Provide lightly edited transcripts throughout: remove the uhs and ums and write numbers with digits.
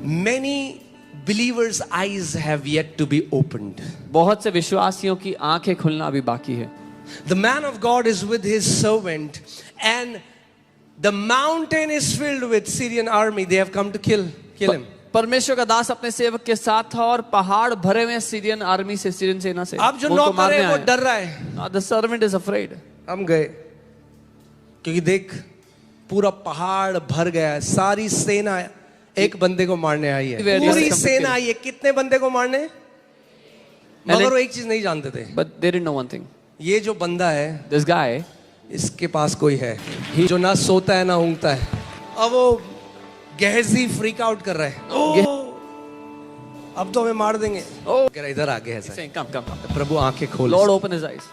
Many believers' eyes have yet to be opened. बहुत से विश्वासियों की आंखें खुलना अभी बाकी है. The man of God is with his servant, and the mountain is filled with Syrian army. They have come to kill him. परमेश्वर का दास अपने सेवक के साथ था और पहाड़ भरे हुए सीरियन आर्मी से, सीरियन सेना से. अब जो नौकर है वो डर रहा है. The servant is afraid. हम गए क्योंकि देख पूरा पहाड़ भर गया है. सारी सेना एक बंदे को मारने आई है. पूरी सेना आई है. कितने बंदे को मारने? मगर वो एक चीज नहीं जानते थे. But they didn't know one thing. ये जो बंदा है, this guy, इसके पास कोई है जो ना सोता है ना ऊँगता है. अब वो गहजी फ्रीक आउट कर रहा है. अब तो हमें मार देंगे. इधर आ गया है. come. प्रभु आंखें खोल. Lord open his eyes.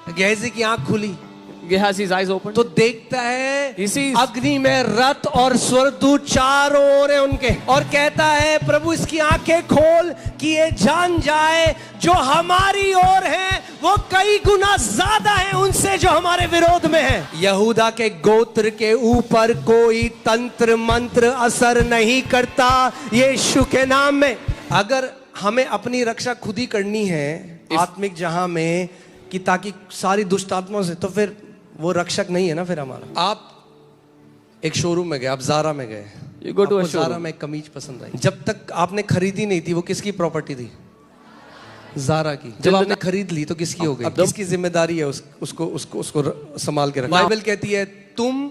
Gahji की आंख खुली. He has his eyes open. तो देखता है He sees. अग्नि में रथ और स्वर्गदूत चारों ओर है उनके, और कहता है प्रभु इसकी आंखें खोल कि ये जान जाए जो हमारी ओर है वो कई गुना ज्यादा है उनसे जो हमारे विरोध में है. यहूदा के गोत्र के ऊपर कोई तंत्र मंत्र असर नहीं करता यीशु के नाम में. अगर हमें अपनी रक्षा खुद ही करनी है आत्मिक जहां में कि ताकि सारी दुष्ट आत्माओं से, तो फिर वो रक्षक नहीं है ना फिर हमारा. आप एक शोरूम में गए, आप ज़ारा में गए. You go to a Zaara में एक कमीज पसंद आई. जब तक आपने खरीदी नहीं थी वो किसकी प्रॉपर्टी थी? ज़ारा की. जब आपने खरीद ली तो किसकी हो गई? किसकी जिम्मेदारी है उसको संभाल के रखना? बाइबल कहती है तुम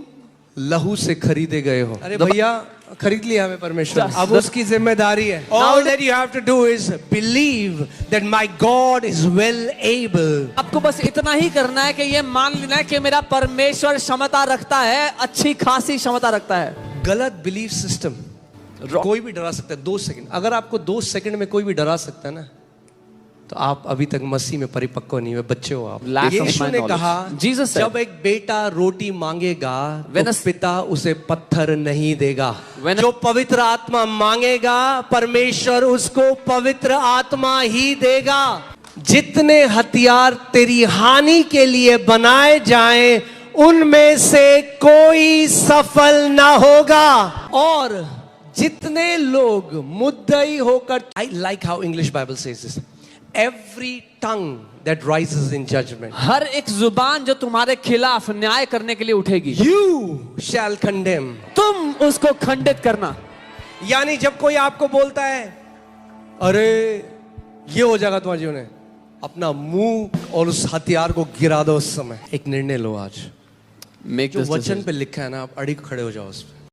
लहू से खरीदे गए हो. अरे भैया खरीद लिया हमें परमेश्वर, अब उसकी जिम्मेदारी है. All that you have to do is believe that my God is well able. आपको बस इतना ही करना है कि ये मान लेना है कि मेरा परमेश्वर क्षमता रखता है, अच्छी खासी क्षमता रखता है. गलत बिलीफ सिस्टम कोई भी डरा सकता है 2 सेकंड. अगर आपको 2 सेकंड में कोई भी डरा सकता है ना, तो आप अभी तक मसीह में परिपक्व नहीं हुए, बच्चे हो आप. यीशु ने कहा जब एक बेटा रोटी मांगेगा तो पिता उसे पत्थर नहीं देगा. जो पवित्र आत्मा मांगेगा परमेश्वर उसको पवित्र आत्मा ही देगा. जितने हथियार तेरी हानि के लिए बनाए जाएं उनमें से कोई सफल ना होगा. और जितने लोग मुद्दई होकर, I like how English Bible says this, every tongue that rises in judgment, हर एक जुबान जो तुम्हारे खिलाफ न्याय करने के लिए उठेगी, you shall condemn. तुम उसको खंडित करना. यानी जब कोई आपको बोलता है अरे ये हो जाएगा तुम्हारे जीवन में, अपना मुंह और उस हथियार को गिरा दो. उस समय एक निर्णय लो. आज जो वचन पे लिखा है ना, आप अड़ी खड़े हो जाओ उस पे.